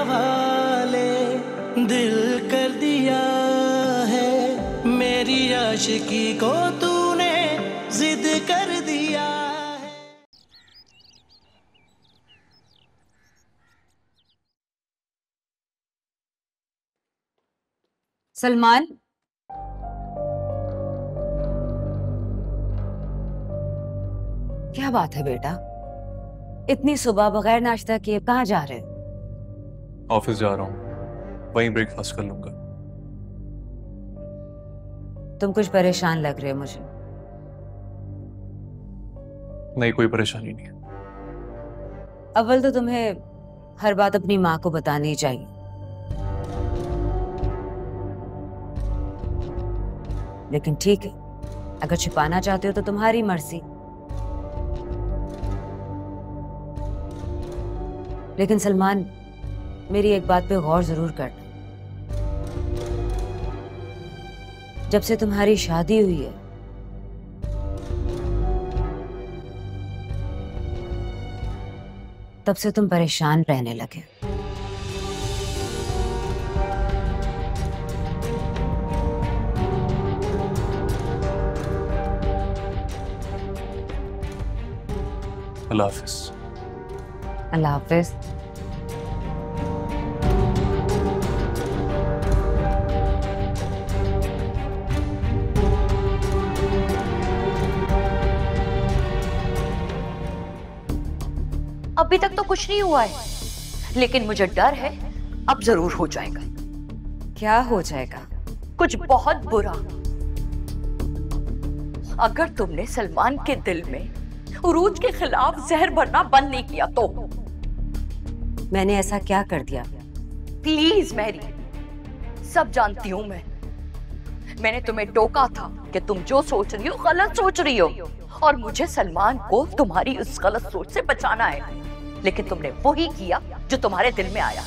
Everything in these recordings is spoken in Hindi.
हवाले दिल कर दिया है, मेरी आशिकी को तूने जिद कर दिया है। सलमान, क्या बात है बेटा? इतनी सुबह बगैर नाश्ता किए कहाँ जा रहे हो? ऑफिस जा रहा हूँ, वहीं ब्रेकफास्ट कर लूंगा। तुम कुछ परेशान लग रहे हो मुझे। नहीं, कोई परेशानी नहीं है। अव्वल तो तुम्हें हर बात अपनी माँ को बतानी चाहिए, लेकिन ठीक है, अगर छिपाना चाहते हो तो तुम्हारी मर्जी। लेकिन सलमान, मेरी एक बात पे गौर जरूर करना। जब से तुम्हारी शादी हुई है, तब से तुम परेशान रहने लगे। अल्लाह हाफिज। अल्लाह हाफिज। अभी तक तो कुछ नहीं हुआ है, लेकिन मुझे डर है अब जरूर हो जाएगा। क्या हो जाएगा? कुछ बहुत बुरा। अगर तुमने सलमान के दिल में उरूज के खिलाफ जहर भरना बंद नहीं किया तो। मैंने ऐसा क्या कर दिया? प्लीज मैरी, सब जानती हूं मैंने तुम्हें टोका था कि तुम जो सोच रही हो गलत सोच रही हो, और मुझे सलमान को तुम्हारी उस गलत सोच से बचाना है, लेकिन तुमने वही किया जो तुम्हारे दिल में आया।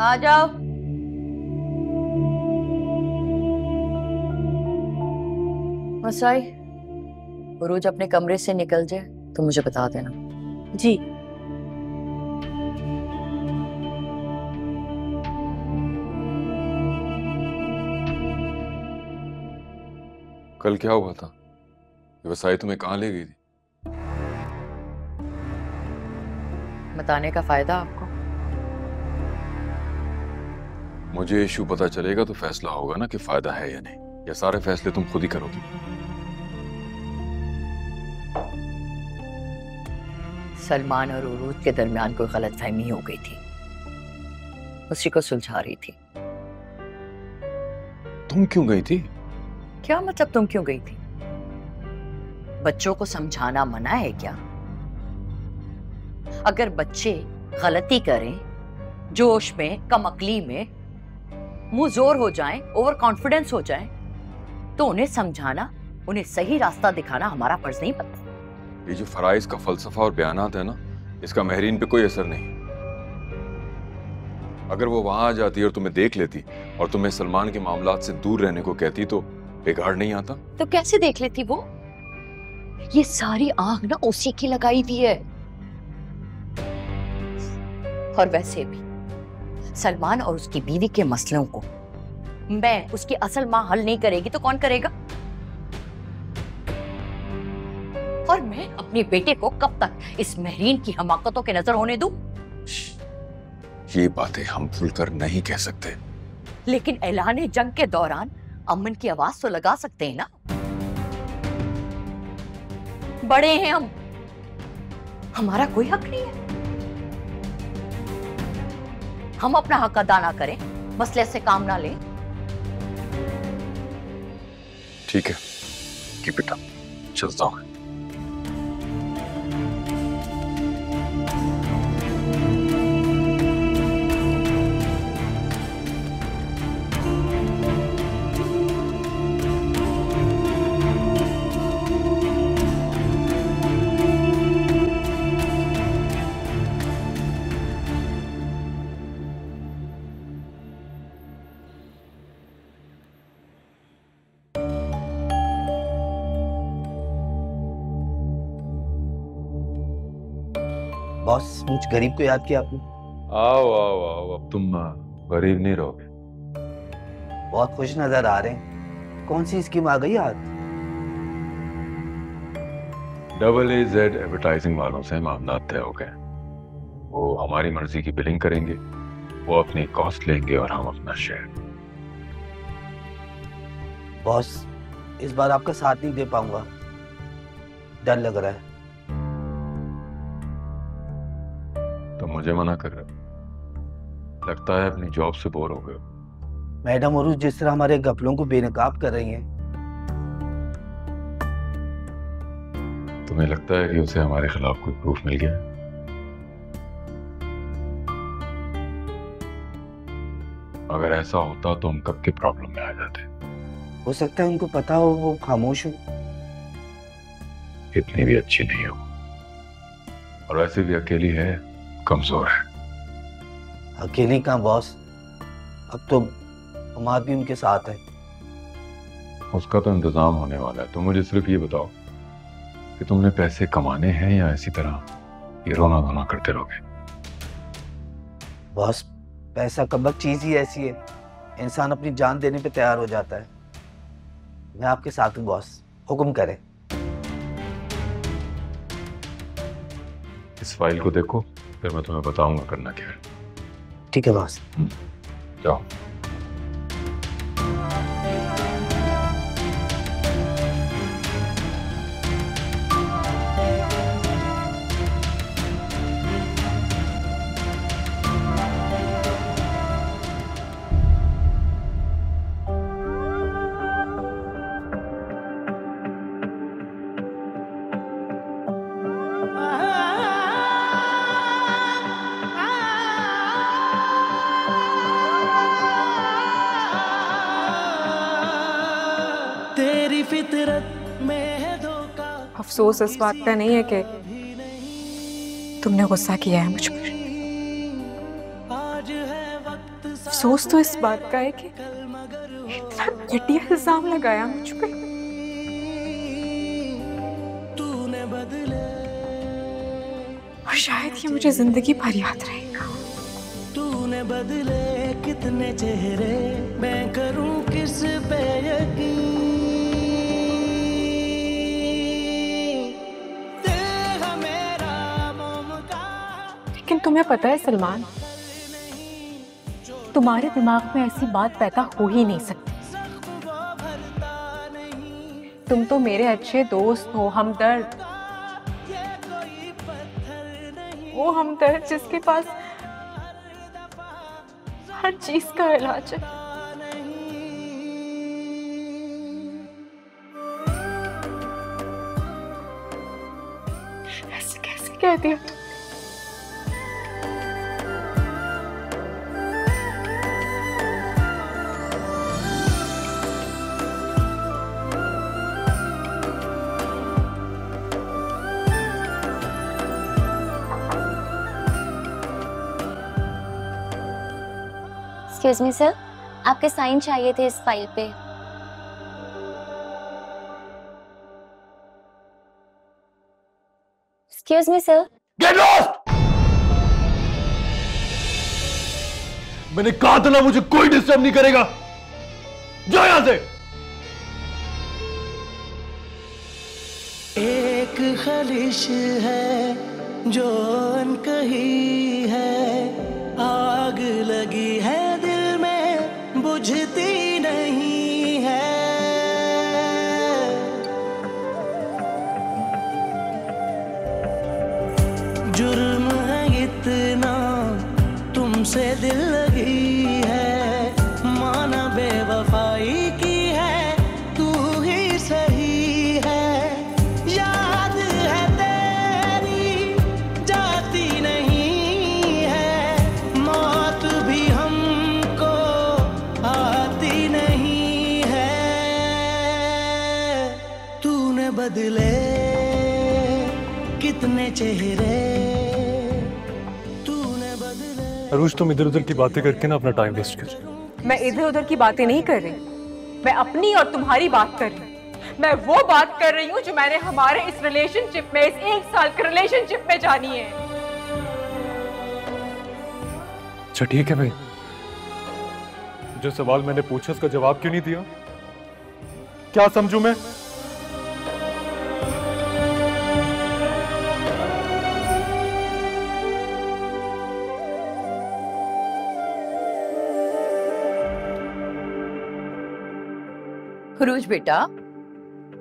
आ जाओ। मसाई, उरूज अपने कमरे से निकल जाए तो मुझे बता देना। जी। कल क्या हुआ था? ये वसाई तुम्हें कहाँ ले गई थी? बताने का फायदा आपको? मुझे इशू पता चलेगा तो फैसला होगा ना कि फायदा है या नहीं, या सारे फैसले तुम खुद ही करोगी? सलमान और उरूज के दरमियान कोई गलतफहमी हो गई थी, उसी को सुलझा रही थी। तुम क्यों गई थी? क्या मतलब तुम क्यों गई थी? बच्चों को समझाना मना है क्या? अगर बच्चे गलती करें, जोश में, कमअक्ली में मुंह जोर हो जाएं, ओवर कॉन्फिडेंस हो जाएं, तो उन्हें समझाना, उन्हें सही रास्ता दिखाना हमारा फर्ज नहीं बनता। ये जो फराइज का फलसफा और बयानात है ना, इसका महरीन पे कोई असर नहीं। अगर वो वहां आ जाती और तुम्हें देख लेती और तुम्हें सलमान के मामलात से दूर रहने को कहती तो बिगाड़ नहीं आता। तो कैसे देख लेती वो? ये सारी आग ना उसी की लगाई हुई है। और वैसे भी सलमान और उसकी बीवी के मसलों को मैं, उसकी असल मां हल नहीं करेगी तो कौन करेगा? और मैं अपने बेटे को कब तक इस महरीन की हमाकतों के नजर होने दूं? ये बातें हम खुलकर नहीं कह सकते। लेकिन ऐलान जंग के दौरान अमन की आवाज तो लगा सकते हैं ना। बड़े हैं हम, हमारा कोई हक नहीं है। हम अपना हक अदा ना करें, मसले से काम ना लें। ठीक है, कीप इट अप, चलता हूं। बॉस, मुझ गरीब को याद किया आपने। आओ आओ आओ, अब तुम गरीब नहीं रहोगे। बहुत खुश नजर आ रहे हैं। कौन सी स्कीम आ गई आज? AAZ एडवर्टाइजिंग वालों से मामला तय हो गए। वो हमारी मर्जी की बिलिंग करेंगे, वो अपनी कॉस्ट लेंगे और हम अपना शेयर। बॉस, इस बार आपका साथ नहीं दे पाऊंगा, डर लग रहा है। तो मुझे मना कर रहे हो? लगता है अपनी जॉब से बोर हो गए हो। मैडम और जिस तरह हमारे घपलों को बेनकाब कर रही हैं। तुम्हें लगता है कि उसे हमारे खिलाफ कोई प्रूफ मिल गया? अगर ऐसा होता तो हम कब के प्रॉब्लम में आ जाते। हो सकता है उनको पता हो, वो खामोश हो। इतनी भी अच्छी नहीं हो, और वैसे भी अकेली है, कमजोर है। अकेली कहाँ बॉस, अब तो हमाद भी उनके साथ है। उसका तो इंतजाम होने वाला है। तो मुझे सिर्फ ये बताओ कि तुमने पैसे कमाने हैं या इसी तरह ये रोना धोना करते रहोगे? बॉस, पैसा कबक चीज ही ऐसी है, इंसान अपनी जान देने पे तैयार हो जाता है। मैं आपके साथ हूँ बॉस, हुक्म करें। इस फाइल को देखो, फिर मैं तुम्हें बताऊंगा करना क्या है। ठीक है बॉस। जाओ। तेरी फितरत में है धोखा। अफसोस इस बात का नहीं है कि तुमने गुस्सा किया है मुझ पर। अफसोस तो इस बात का है कि इतना घटिया इल्जाम लगाया मुझ पे। तूने बदले, और शायद ये मुझे जिंदगी भर याद रहेगा। तूने बदले कितने चेहरे, मैं करूं किस पे यकीन। लेकिन तुम्हें पता है सलमान, तुम्हारे दिमाग में ऐसी बात पैदा हो ही नहीं सकती। तुम तो मेरे अच्छे दोस्त हो, हमदर्द। वो हमदर्द जिसके पास हर चीज का इलाज है। ऐसे कैसे कह दिया? एक्सक्यूज मी सर, आपके साइन चाहिए थे इस फाइल पे। Excuse me sir. Get lost! मैंने कहा था ना, मुझे कोई डिस्टर्ब नहीं करेगा। जाओ यहां से। एक खलिश है जो अनकही है, आग लगी है दिल में बुझती नहीं है। जुर्म है इतना तुमसे दिल लगी है, माना बेवफाई की है, तू ही सही है। याद है तेरी जाती नहीं है, मौत भी हमको आती नहीं है। तूने बदले कितने चेहरे, तूने बदले। अरूज, तुम इधर उधर की बातें करके ना अपना टाइम वेस्ट कर रही हो। मैं इधर उधर की बातें नहीं कर रही, मैं अपनी और तुम्हारी बात कर रही हूँ। मैं वो बात कर रही हूँ जो मैंने हमारे इस रिलेशनशिप में, इस 1 साल के रिलेशनशिप में जानी है। अच्छा ठीक है भाई, जो सवाल मैंने पूछा उसका जवाब क्यों नहीं दिया? क्या समझूं मैं? खुरूज बेटा,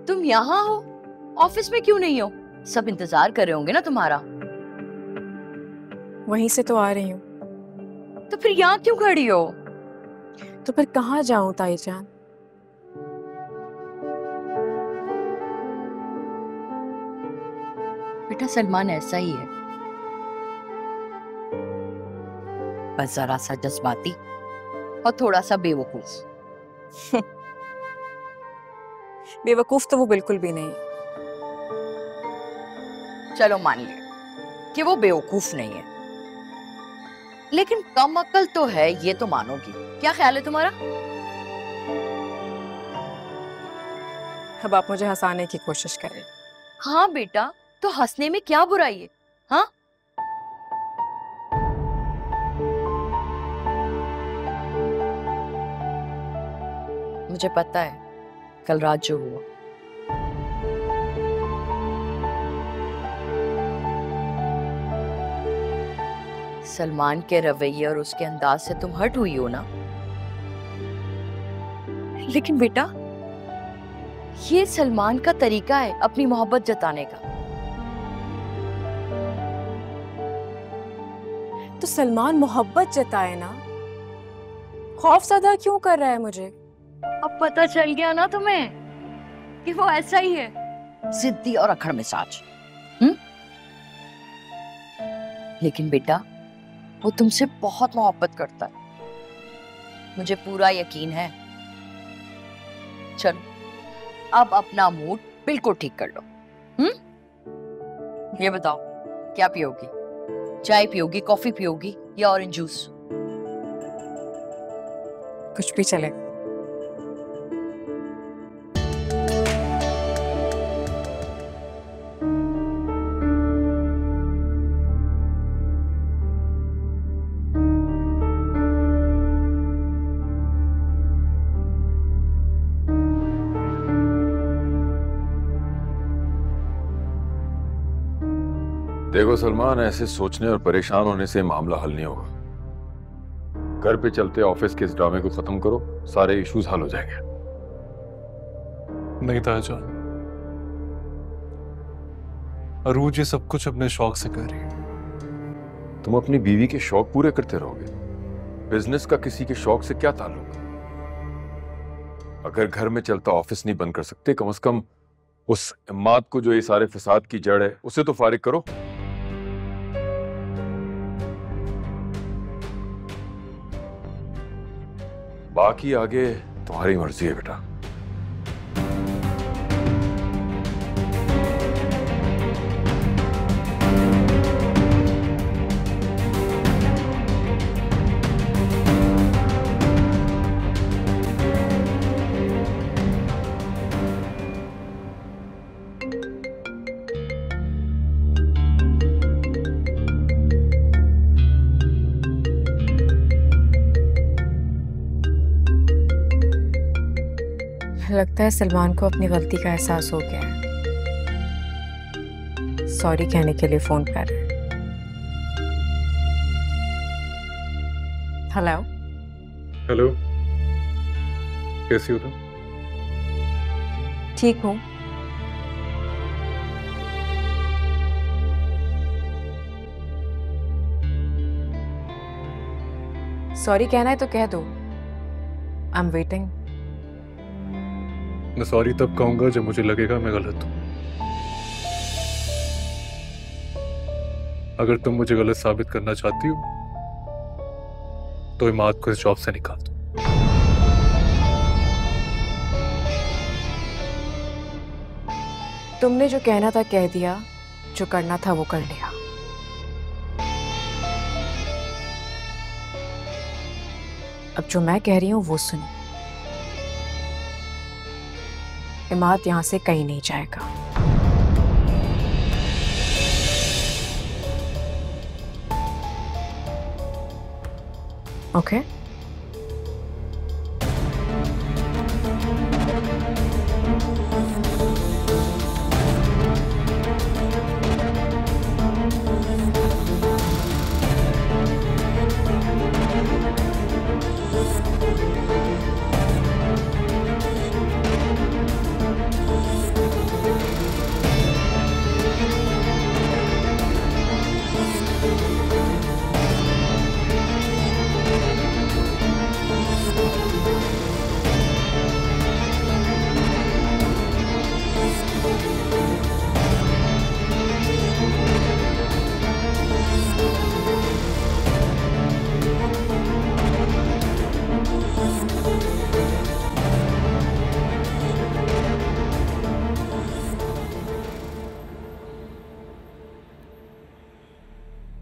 तुम यहाँ हो, ऑफिस में क्यों नहीं हो? सब इंतजार कर रहे होंगे ना तुम्हारा। वहीं से तो आ रही हूँ। तो फिर यहाँ क्यों खड़ी हो? तो फिर कहाँ जाऊं ताईजान? बेटा सलमान ऐसा ही है, बस जरा सा जज्बाती और थोड़ा सा बेवकूफ। बेवकूफ तो वो बिल्कुल भी नहीं। चलो मान लिया कि वो बेवकूफ नहीं है, लेकिन कम अक्ल तो है, ये तो मानोगी। क्या ख्याल है तुम्हारा? अब आप मुझे हंसाने की कोशिश करें। हाँ बेटा, तो हंसने में क्या बुराई है? हाँ, मुझे पता है कल रात जो हुआ, सलमान के रवैये और उसके अंदाज से तुम हट हुई हो ना। लेकिन बेटा, ये सलमान का तरीका है अपनी मोहब्बत जताने का। तो सलमान मोहब्बत जताए ना, खौफज़दा क्यों कर रहा है मुझे? अब पता चल गया ना तुम्हें कि वो ऐसा ही है, जिद्दी और अकड़ मिजाज। लेकिन बेटा, वो तुमसे बहुत मोहब्बत करता है, मुझे पूरा यकीन है। चलो अब अपना मूड बिल्कुल ठीक कर लो। ये बताओ, क्या पियोगी? चाय पियोगी, कॉफी पियोगी या ऑरेंज जूस? कुछ भी चले। देखो सलमान, ऐसे सोचने और परेशान होने से मामला हल नहीं होगा। घर पे चलते ऑफिस के इस ड्रामे को खत्म करो, सारे इश्यूज हल हो जाएंगे। नहीं ताईजान, अरूज ये सब कुछ अपने शौक से कर रही है। तुम अपनी बीवी के शौक पूरे करते रहोगे? बिजनेस का किसी के शौक से क्या ताल्लुक? अगर घर में चलता ऑफिस नहीं बंद कर सकते, कम से कम उस इम्माद को जो ये सारे फसाद की जड़ है उसे तो फारिग करो। बाकी आगे तुम्हारी मर्जी है बेटा। लगता है सलमान को अपनी गलती का एहसास हो गया है। सॉरी कहने के लिए फोन कर रहे हैं। हेलो। हेलो, कैसी हो तुम? ठीक हूँ। सॉरी कहना है तो कह दो। I am waiting. मैं सॉरी तब कहूंगा जब मुझे लगेगा मैं गलत हूं। अगर तुम मुझे गलत साबित करना चाहती हो तो इमाद को इस जॉब से निकाल दो। तुमने जो कहना था कह दिया, जो करना था वो कर लिया। अब जो मैं कह रही हूं वो सुनो। इमाद यहां से कहीं नहीं जाएगा। ओके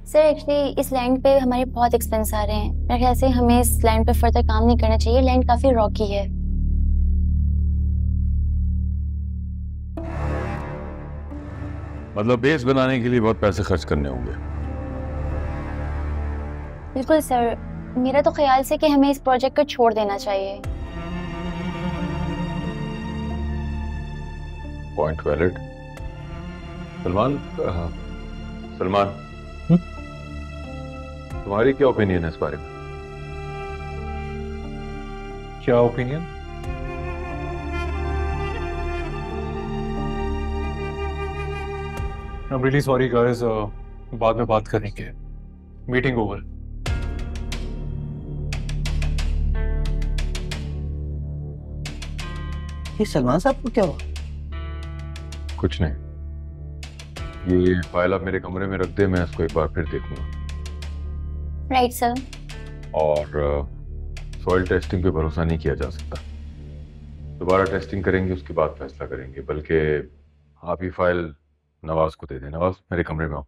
सर एक्चुअली इस लैंड पे हमारे बहुत एक्सपेंस आ रहे हैं। मेरे ख्याल से हमें इस लैंड पे फर्दर काम नहीं करना चाहिए। लैंड काफी रॉकी है। मतलब बेस बनाने के लिए बहुत पैसे खर्च करने होंगे। बिल्कुल सर, मेरा तो ख्याल से कि हमें इस प्रोजेक्ट को छोड़ देना चाहिए। Point valid. सलमान तुम्हारी क्या ओपिनियन है इस बारे में? क्या opinion? I'm really sorry guys, बाद में बात करेंगे। Meeting over. ये सलमान साहब को क्या हुआ? कुछ नहीं, ये फाइल आप मेरे कमरे में रख दे, मैं इसको एक बार फिर देखूंगा। Right sir. और सॉइल टेस्टिंग पे भरोसा नहीं किया जा सकता। दोबारा टेस्टिंग करेंगे, उसके बाद फैसला करेंगे। बल्कि आप ये फाइल नवाज को दे दें। नवाज मेरे कमरे में आओ।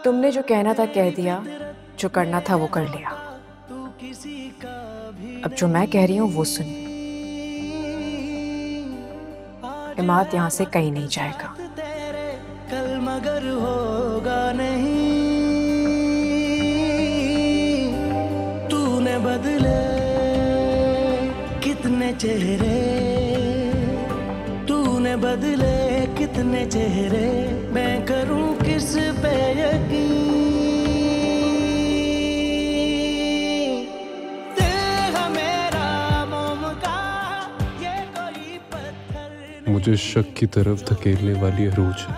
तुमने जो कहना था कह दिया, जो करना था वो कर लिया। अब जो मैं कह रही हूँ वो सुन। इमाद यहाँ से कहीं नहीं जाएगा। कल मगर होगा नहीं। तूने बदले कितने चेहरे, तूने बदले कितने चेहरे, मैं करूं किस पे यकीन। तेरा मेरा मोम का ये कोई पत्थर, मुझे शक की तरफ धकेलने वाली अरूज है।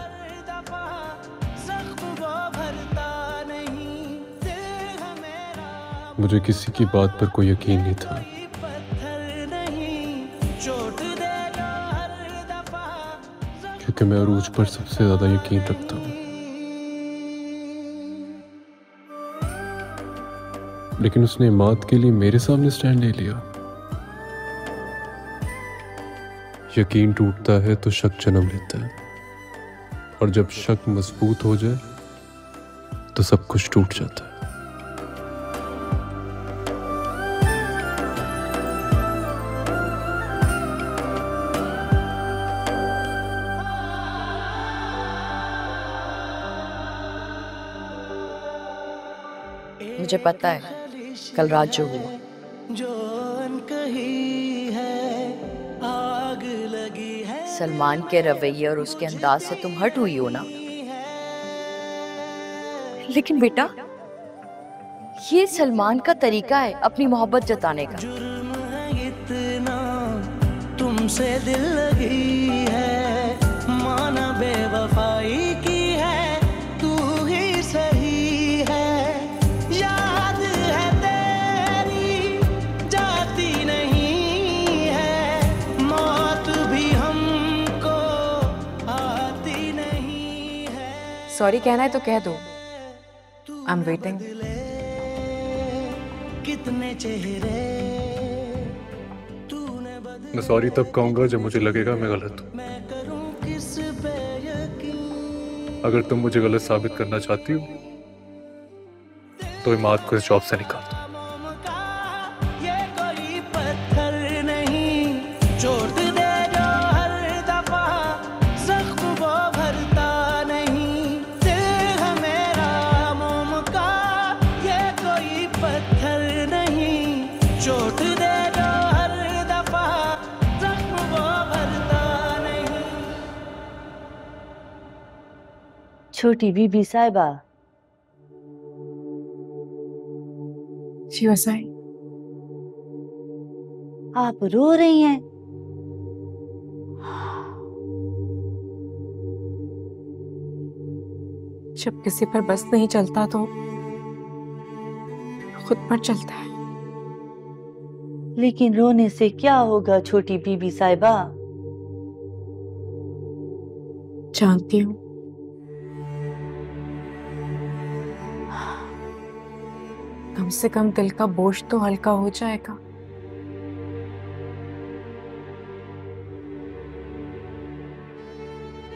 मुझे किसी की बात पर कोई यकीन नहीं था, क्योंकि मैं अरूज पर सबसे ज्यादा यकीन रखता हूँ। लेकिन उसने इमाद के लिए मेरे सामने स्टैंड ले लिया। यकीन टूटता है तो शक जन्म लेता है, और जब शक मजबूत हो जाए तो सब कुछ टूट जाता है। मुझे पता है कल रात जो हुआ, जो अनकही है, आग लगी है। सलमान के रवैये और उसके अंदाज से तुम हट हुई हो ना। लेकिन बेटा, ये सलमान का तरीका है अपनी मोहब्बत जताने का। जुर्म है इतना तुमसे दिल लगी है, माना बेवफाई की है, तू ही सही है। याद है तेरी जाती नहीं है, मौत भी हमको आती नहीं है। सॉरी कहना है तो कह दो। I am waiting. कितने चेहरे तूने बदले। मैं सॉरी तब कहूंगा जब मुझे लगेगा मैं गलत हूं। अगर तुम मुझे गलत साबित करना चाहती हो तो इमाद को इस जॉब से निकाल दो। ये कोई पत्थर नहीं, चोट दे जो हर दफा, जख्म वो भरता नहीं। दिल है मेरा मोम का, ये कोई पत्थर नहीं, चोट दे जो हर दफा, जख्म वो भरता नहीं। छोटी बीबी साहिबा, जी वसाई, आप रो रही हैं? जब किसी पर बस नहीं चलता तो खुद पर चलता है। लेकिन रोने से क्या होगा छोटी बीबी साहिबा? जानती हूँ, कम से कम दिल का बोझ तो हल्का हो जाएगा।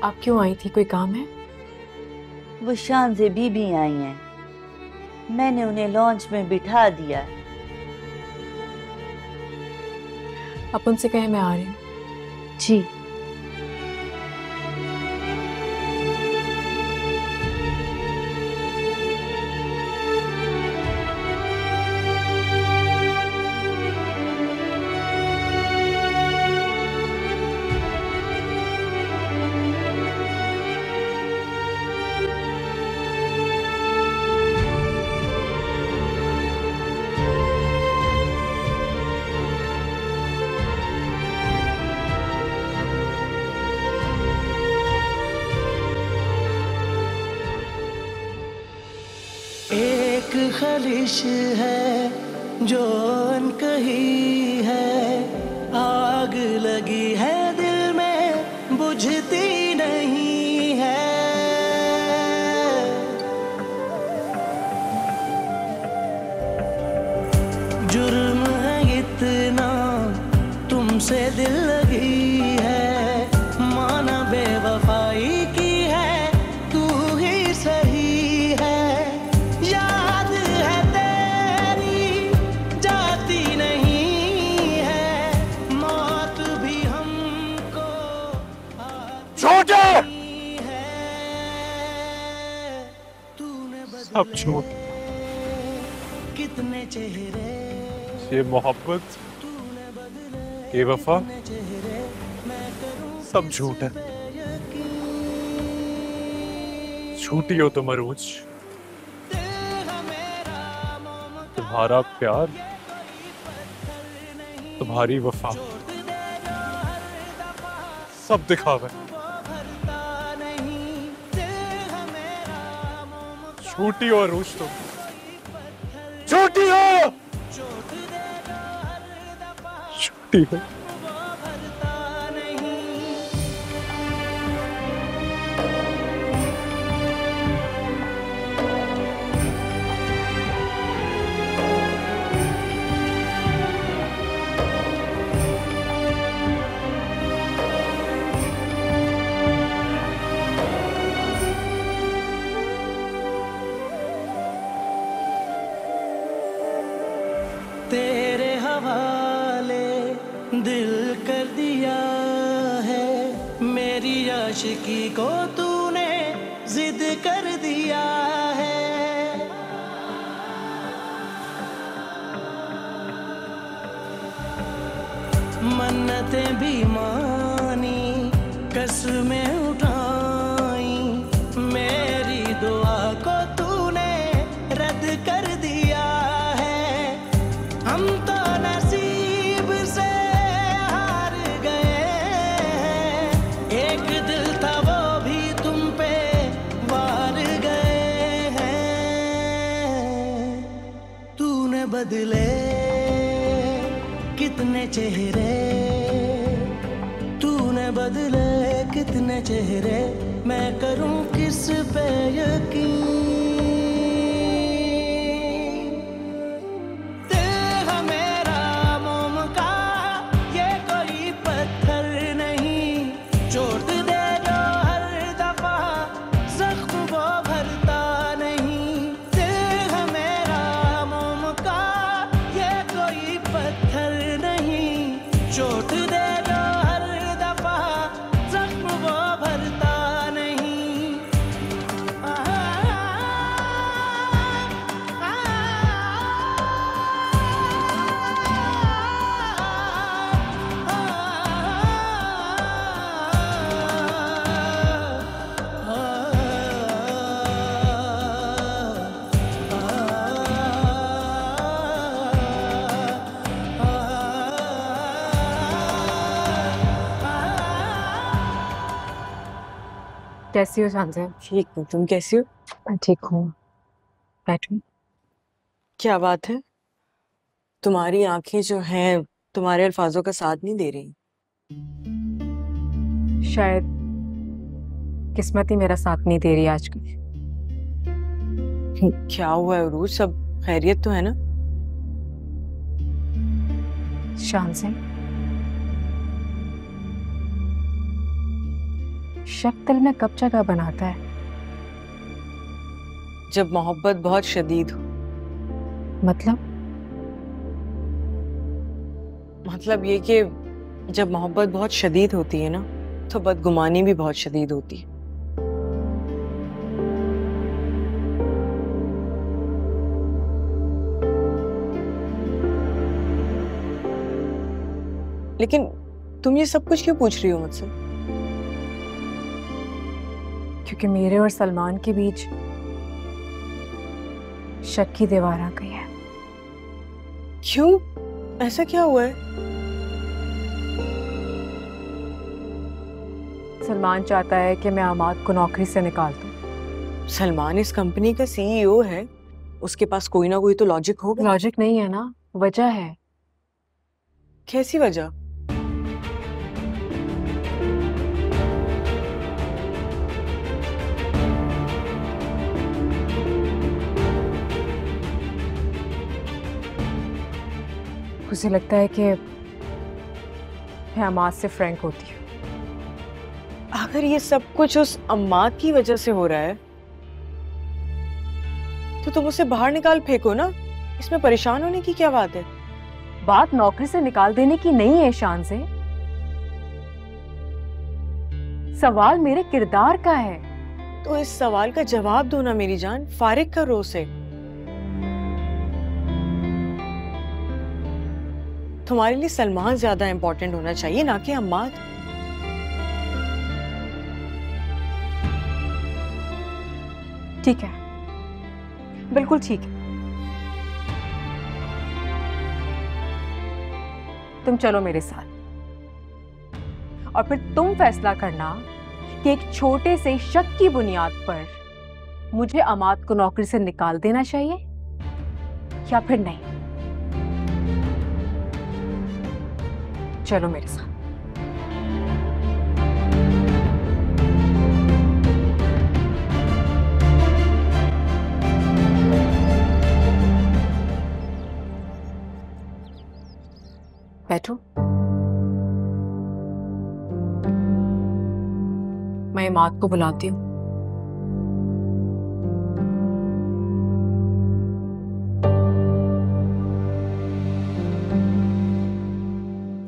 आप क्यों आई थी, कोई काम है? वो शान से बीबी आई हैं, मैंने उन्हें लॉन्च में बिठा दिया। आप उनसे कहें मैं आ रही हूँ। जी। एक खलिश है जो अनकही है, आग लगी है दिल में बुझती नहीं है। जुर्म है इतना तुमसे दिल लगी है, माना बेवफाई की है, तू ही सही है। याद है तेरी जाती नहीं है, मौत भी हमको छोटे है। तूने सब झूठ, कितने चेहरे, ये मोहब्बत, ये वफा, सब झूठ है। झूठी हो तुम अरूज, तुम्हारा प्यार, तुम्हारी वफा, सब दिखावा है। झूठी हो अरूज तुम, छोटी हो, झूठी हो। तेरे हवाले दिल कर दिया है, मेरी आशिकी को तूने जिद कर दिया है। मन्नतें भी मानी, कसमें उठाई, मेरी दुआ को तूने रद्द कर दिया है। हम तो नसीब से हार गए हैं, एक दिल था वो भी तुम पे वार गए हैं। तूने बदले कितने चेहरे, तूने बदले कितने चेहरे, मैं करूं किस पे यकीन। दिल है मेरा मोम का, ये कोई कैसी हो शांजा? ठीक हूँ, तुम कैसी हो? मैं ठीक हूँ। बैठो। क्या बात है? तुम्हारी आंखें जो हैं तुम्हारे अल्फाजों का साथ नहीं दे रही। शायद किस्मत ही मेरा साथ नहीं दे रही आजकल। क्या हुआ है उरूज, सब खैरियत तो है ना? शांजा, शक दिल में कब जगह बनाता है? जब मोहब्बत बहुत शदीद हो। मतलब ये कि जब मोहब्बत बहुत शदीद होती है ना, तो बदगुमानी भी बहुत शदीद होती है। लेकिन तुम ये सब कुछ क्यों पूछ रही हो मुझसे? क्योंकि मेरे और सलमान के बीच शक की दीवार आ गई है। क्यों? ऐसा क्या हुआ है? सलमान चाहता है कि मैं अमाद को नौकरी से निकाल दूं। सलमान इस कंपनी का सीईओ है, उसके पास कोई ना कोई तो लॉजिक होगा। लॉजिक नहीं है ना, वजह है। कैसी वजह? उसे लगता है कि मैं अमाद से फ्रैंक होती हूँ। अगर ये सब कुछ उस अम्माद की वजह से हो रहा है तो तुम उसे बाहर निकाल फेंको ना, इसमें परेशान होने की क्या बात है? बात नौकरी से निकाल देने की नहीं है शान से, सवाल मेरे किरदार का है। तो इस सवाल का जवाब दो ना मेरी जान, फारिग करो उसे। तुम्हारे लिए सलमान ज्यादा इंपॉर्टेंट होना चाहिए ना कि अम्माद। ठीक है, बिल्कुल ठीक है। तुम चलो मेरे साथ और फिर तुम फैसला करना कि एक छोटे से शक की बुनियाद पर मुझे अमाद को नौकरी से निकाल देना चाहिए या फिर नहीं। चलो मेरे साथ। बैठो। मैं इमाद को बुलाती हूँ।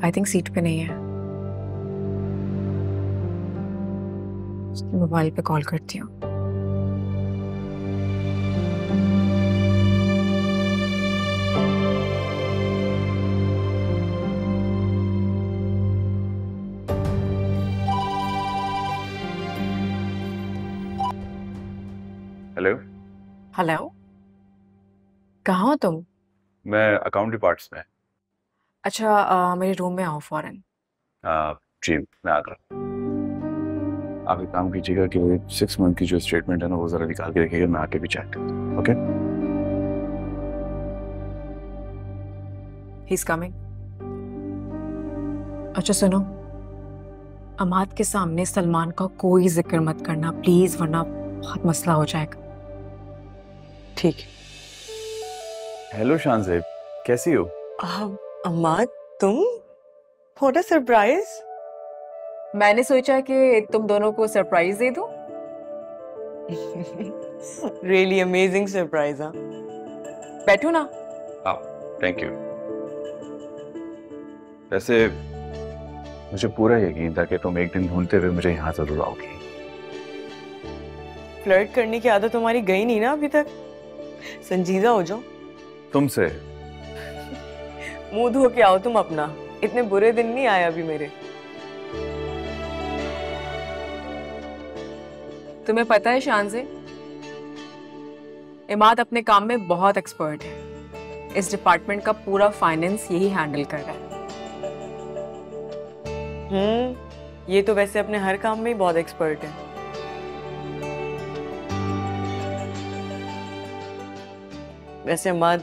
आई थिंक सीट पे नहीं है, उसके मोबाइल पे कॉल करती हूँ। हेलो। हेलो, कहाँ हो तुम? मैं अकाउंट डिपार्ट्स में। अच्छा, मेरे रूम में आओ फौरन। जी मैं आ रहा। आप एक काम कीजिएगा कि 6 मंथ की जो स्टेटमेंट है ना वो जरा निकाल के रखिएगा, मैं आके भी चेक करूँ। ओके? He is coming. अच्छा सुनो, अमाद के सामने सलमान का कोई जिक्र मत करना प्लीज, वरना बहुत मसला हो जाएगा। ठीक है। हेलो शानज़ेब, कैसी हो? अम्माद, तुम? What a surprise. मैंने सोचा कि तुम दोनों को सरप्राइज दे दूं। Really amazing surprise. हाँ, बैठो ना। Thank you. वैसे मुझे पूरा यकीन था कि तुम एक दिन ढूंढते हुए मुझे यहाँ जरूर आओगी। फ्लर्ट करने की आदत तुम्हारी गई नहीं ना अभी तक। संजीदा हो जाओ। तुमसे मुंह धो के आओ तुम अपना, इतने बुरे दिन नहीं आए अभी मेरे। तुम्हें पता है शान से, इमाद अपने काम में बहुत एक्सपर्ट है। इस डिपार्टमेंट का पूरा फाइनेंस यही हैंडल कर रहा है। ये तो वैसे अपने हर काम में ही बहुत एक्सपर्ट है। वैसे अम्मा,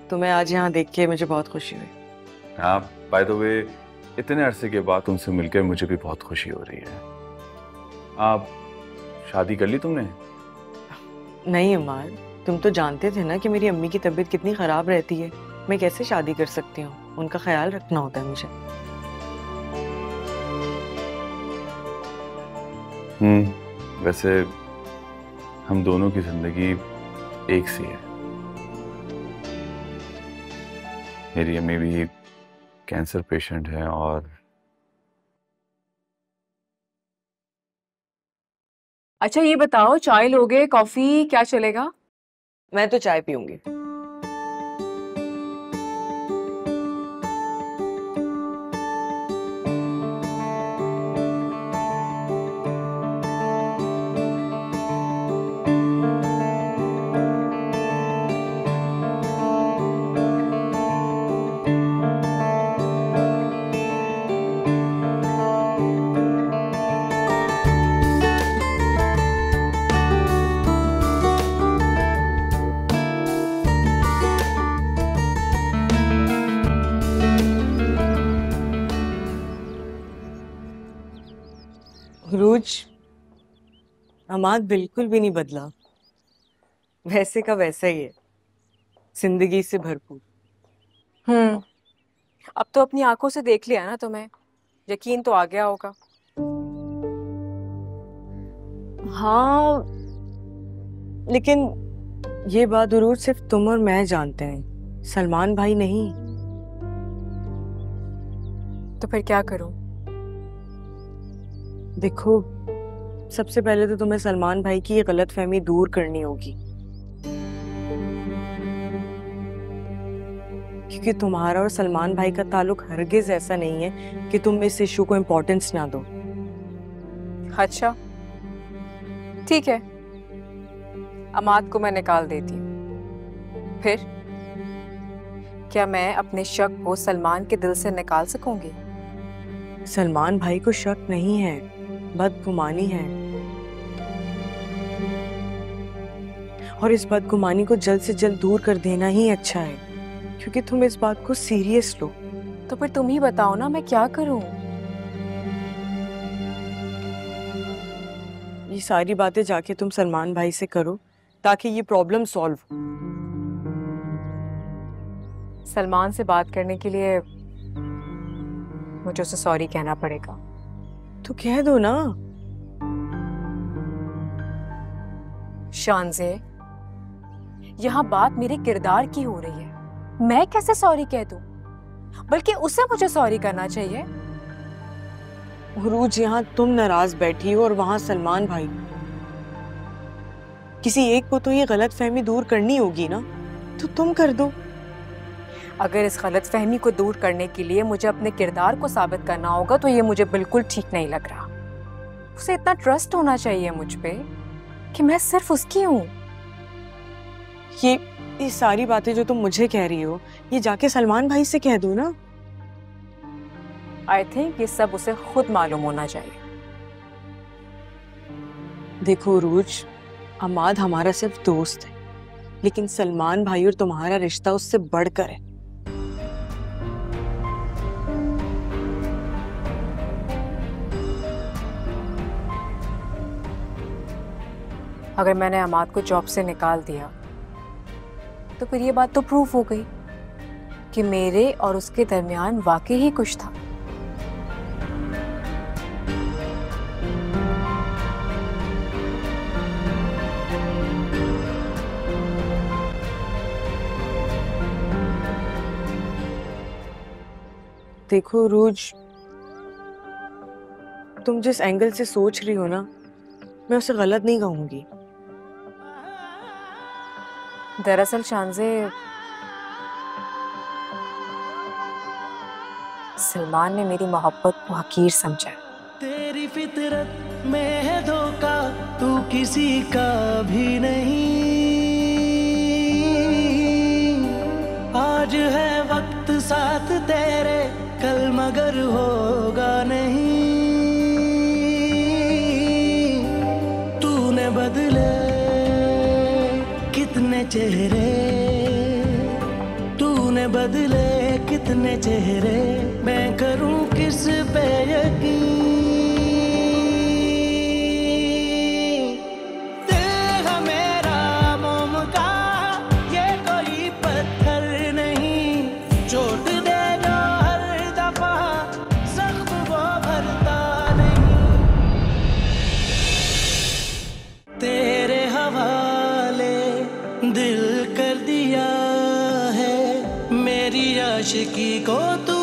तुम्हें आज यहाँ देख के मुझे बहुत खुशी हुई। हाँ, बाय द वे इतने अरसे के बाद तुमसे मिलकर मुझे भी बहुत खुशी हो रही है। आप शादी कर ली तुमने? नहीं अम्मा, तुम तो जानते थे ना कि मेरी अम्मी की तबीयत कितनी खराब रहती है। मैं कैसे शादी कर सकती हूँ? उनका ख्याल रखना होता है मुझे। वैसे हम दोनों की जिंदगी एक सी है। मेरी अम्मी भी कैंसर पेशेंट है और अच्छा ये बताओ, चाय लोगे, कॉफी, क्या चलेगा? मैं तो चाय पीऊंगी। रूज, अमाद बिल्कुल भी नहीं बदला, वैसे का वैसा ही है, जिंदगी से भरपूर। अब तो अपनी आंखों से देख लिया ना तुम्हें, यकीन तो आ गया होगा। हाँ, लेकिन ये बात जरूर सिर्फ तुम और मैं जानते हैं, सलमान भाई नहीं। तो फिर क्या करूं? देखो, सबसे पहले तो तुम्हें सलमान भाई की ये गलतफहमी दूर करनी होगी, क्योंकि तुम्हारा और सलमान भाई का ताल्लुक हरगिज ऐसा नहीं है कि तुम इस इशू को इम्पोर्टेंस ना दो। अच्छा ठीक है, अमाद को मैं निकाल देती हूँ। फिर क्या मैं अपने शक को सलमान के दिल से निकाल सकूंगी? सलमान भाई को शक नहीं है, बदगुमानी है, और इस बदगुमानी को जल्द से जल्द दूर कर देना ही अच्छा है, क्योंकि तुम इस बात को सीरियस लो। तो फिर तुम ही बताओ ना, मैं क्या करूं? ये सारी बातें जाके तुम सलमान भाई से करो ताकि ये प्रॉब्लम सॉल्व हो। सलमान से बात करने के लिए मुझे उसे सॉरी कहना पड़ेगा। तो कह दो ना। शानज़े, यहाँ बात मेरे किरदार की हो रही है, मैं कैसे सॉरी कह दूं? बल्कि उसे मुझे सॉरी करना चाहिए। उरूज, यहाँ तुम नाराज बैठी हो और वहां सलमान भाई। किसी एक को तो ये गलतफहमी दूर करनी होगी ना, तो तुम कर दो। अगर इस गलतफहमी को दूर करने के लिए मुझे अपने किरदार को साबित करना होगा तो ये मुझे बिल्कुल ठीक नहीं लग रहा। उसे इतना ट्रस्ट होना चाहिए मुझ पे कि मैं सिर्फ उसकी हूँ। ये सारी बातें जो तुम मुझे कह रही हो, ये जाके सलमान भाई से कह दो ना। आई थिंक ये सब उसे खुद मालूम होना चाहिए। देखो रूज, अमाद हमारा सिर्फ दोस्त है, लेकिन सलमान भाई और तुम्हारा रिश्ता उससे बढ़कर है। अगर मैंने अमाद को जॉब से निकाल दिया तो फिर ये बात तो प्रूफ हो गई कि मेरे और उसके दरमियान वाकई ही कुछ था। देखो रूज, तुम जिस एंगल से सोच रही हो ना, मैं उसे गलत नहीं कहूंगी। दरअसल शानज़े, सलमान ने मेरी मोहब्बत को हकीर समझा। तेरी फितरत में है धोखा, तू किसी का भी नहीं। आज है वक्त साथ तेरे, कल मगर होगा नहीं। तूने बदले कितने चेहरे, तूने बदले कितने चेहरे, मैं करूं किस पे यकीन। दिल है मेरा मोम का, ये कोई पत्थर नहीं, चोट दे जो हर दफा सख्त वो भरता नहीं। तेरे हवाले दिल कर दिया है, मेरी आशिकी को तू